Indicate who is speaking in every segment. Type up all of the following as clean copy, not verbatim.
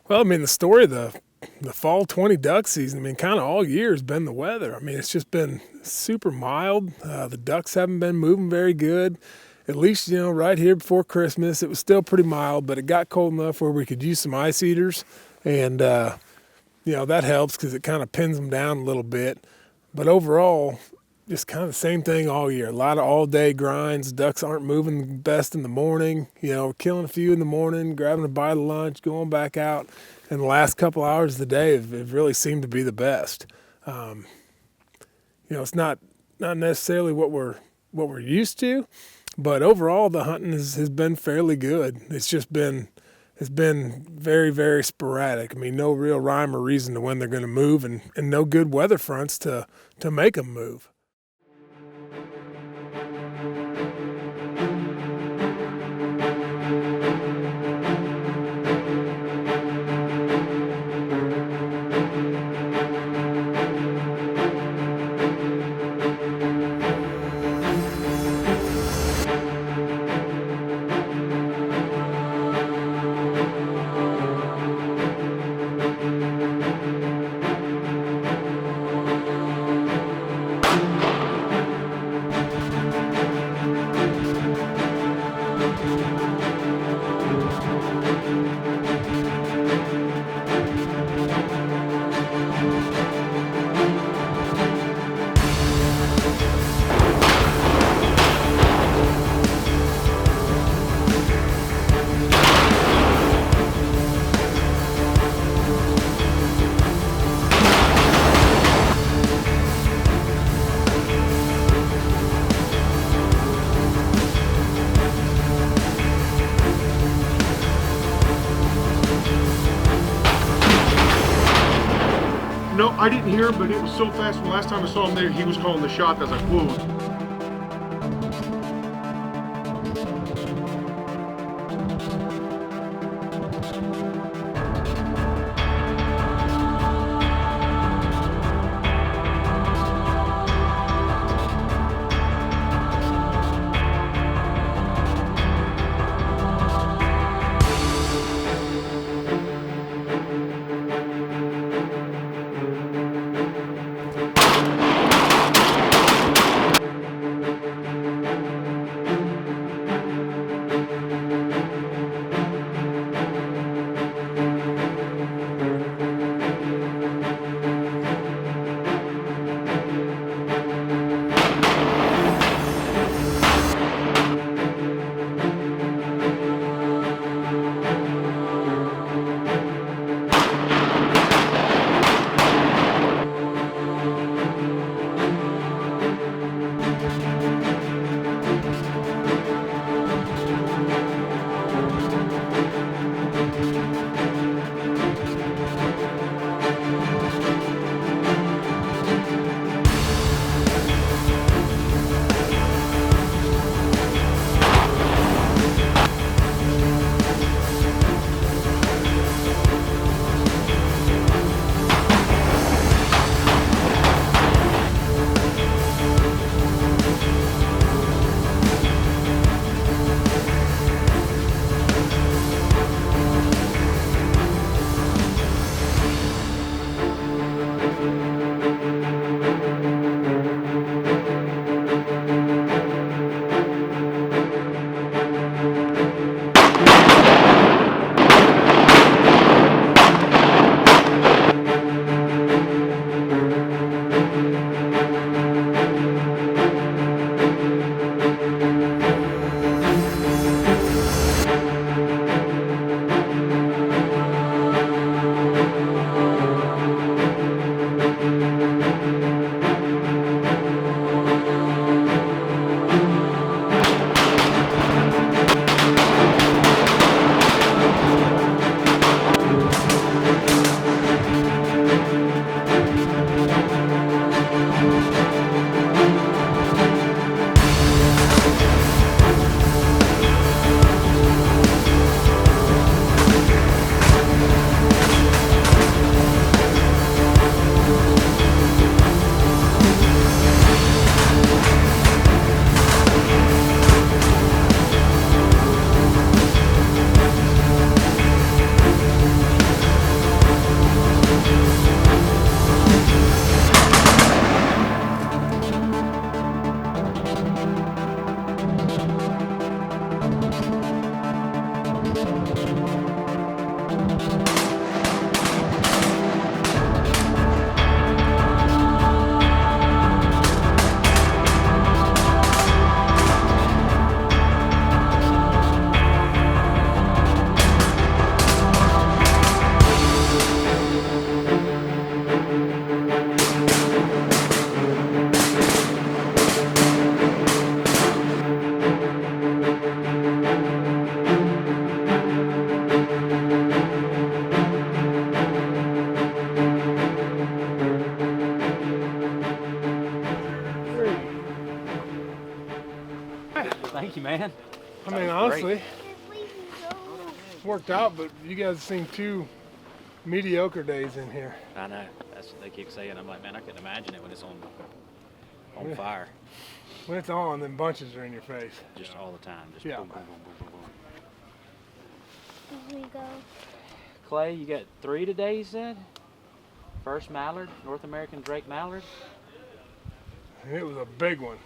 Speaker 1: Well, I mean, the story of the fall 20 duck season, I mean, kind of all year has been the weather. I mean, it's just been super mild. The ducks haven't been moving very good. At least, right here before Christmas, it was still pretty mild, but it got cold enough where we could use some ice eaters. And, that helps because it kind of pins them down a little bit. But overall, just kind of the same thing all year. A lot of all-day grinds. Ducks aren't moving best in the morning. We're killing a few in the morning, grabbing a bite of lunch, going back out. And the last couple hours of the day have really seemed to be the best. It's not necessarily what we're used to, but overall the hunting has been fairly good. It's been very, very sporadic. I mean, no real rhyme or reason to when they're going to move, and no good weather fronts to make them move.
Speaker 2: No, I didn't hear him, but it was so fast. From last time I saw him there, he was calling the shot as I flew.
Speaker 3: Thank you, man.
Speaker 1: I mean, honestly, it's worked out, but you guys have seen 2 mediocre days in here.
Speaker 3: I know. That's what they keep saying. I'm like, man, I couldn't imagine it when it's on fire.
Speaker 1: When it's on, then bunches are in your face.
Speaker 3: Just all the time. Just
Speaker 1: Yeah.
Speaker 3: boom, boom, boom, boom, boom, boom.
Speaker 4: Here we go.
Speaker 3: Clay, you got 3 today, you said? First mallard, North American Drake mallard.
Speaker 1: And it was a big one.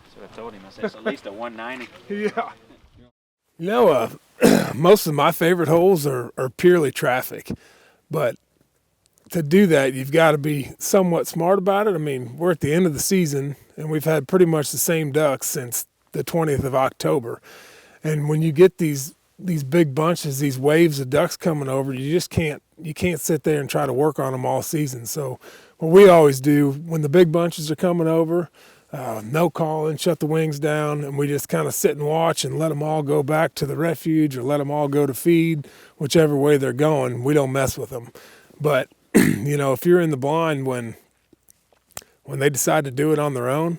Speaker 3: That's what I told him. I said, it's at least a 190.
Speaker 1: Yeah. You know, most of my favorite holes are purely traffic, but to do that, you've got to be somewhat smart about it. I mean, we're at the end of the season, and we've had pretty much the same ducks since the 20th of October. And when you get these big bunches, these waves of ducks coming over, you can't sit there and try to work on them all season. So what we always do when the big bunches are coming over, no calling, shut the wings down, and we just kind of sit and watch and let them all go back to the refuge or let them all go to feed, whichever way they're going. We don't mess with them. But you know, if you're in the blind when they decide to do it on their own,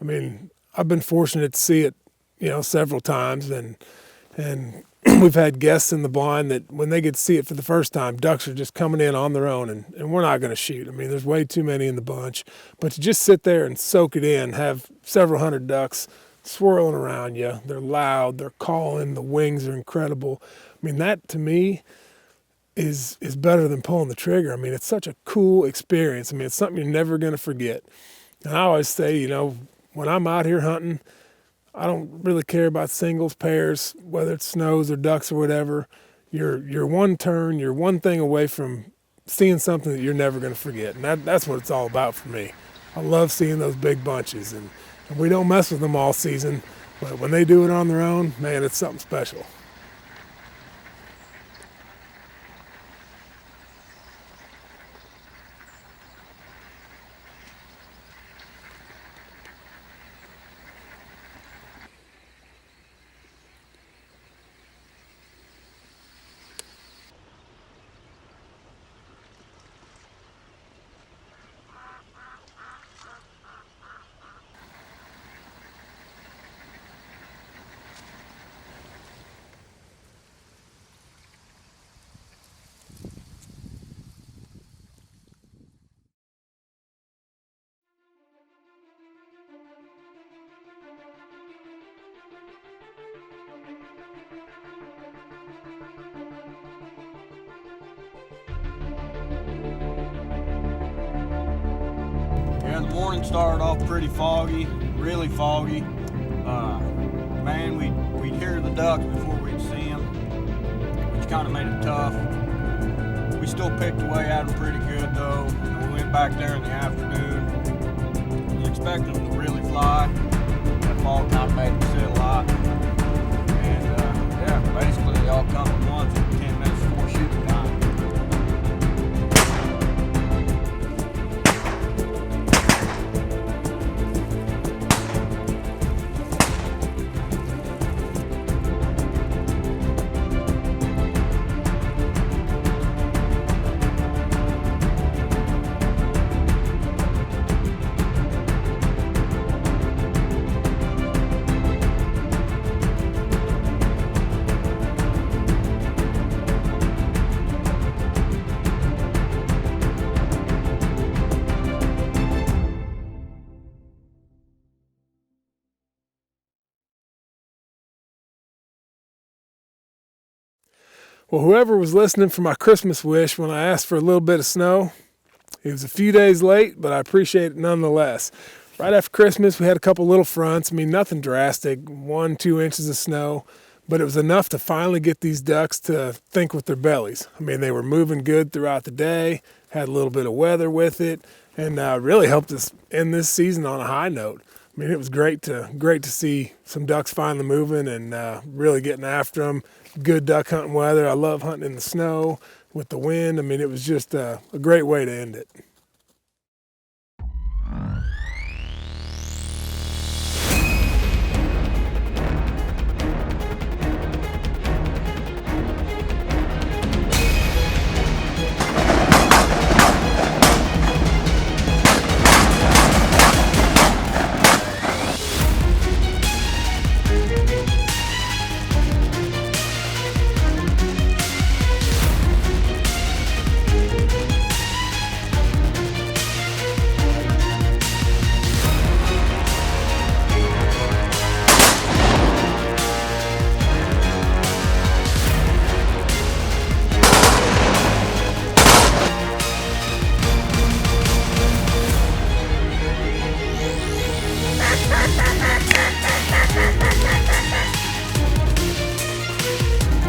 Speaker 1: I mean, I've been fortunate to see it, you know, several times, and we've had guests in the blind that when they get to see it for the first time, ducks are just coming in on their own, and we're not going to shoot. I mean, there's way too many in the bunch, but to just sit there and soak it in, have several hundred ducks swirling around you, they're loud, they're calling, the wings are incredible. I mean, that to me is better than pulling the trigger. I mean, it's such a cool experience. I mean, it's something you're never going to forget. And I always say, you know, when I'm out here hunting, I don't really care about singles, pairs, whether it's snows or ducks or whatever. You're one turn, you're one thing away from seeing something that you're never going to forget. And that's what it's all about for me. I love seeing those big bunches. And we don't mess with them all season, but when they do it on their own, man, it's something special.
Speaker 5: Yeah, the morning started off pretty foggy, really foggy. Man, we'd hear the ducks before we'd see them, which kind of made it tough. We still picked away at them pretty good though, and we went back there in the afternoon. You expect them to really fly. That fog kind of made them sit a lot. And yeah, basically they all come at once at 10 minutes before shooting time.
Speaker 1: Well, whoever was listening for my Christmas wish when I asked for a little bit of snow, it was a few days late, but I appreciate it nonetheless. Right after Christmas, we had a couple little fronts. I mean, nothing drastic, 1-2 inches of snow, but it was enough to finally get these ducks to think with their bellies. I mean, they were moving good throughout the day, had a little bit of weather with it, and really helped us end this season on a high note. I mean, it was great to see some ducks finally moving and really getting after them. Good duck hunting weather. I love hunting in the snow with the wind. I mean, it was just a great way to end it.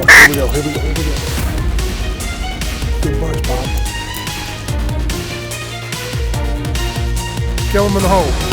Speaker 1: Here we go, here we go, here we go. Good bunch, Bob. Kill him in the hole.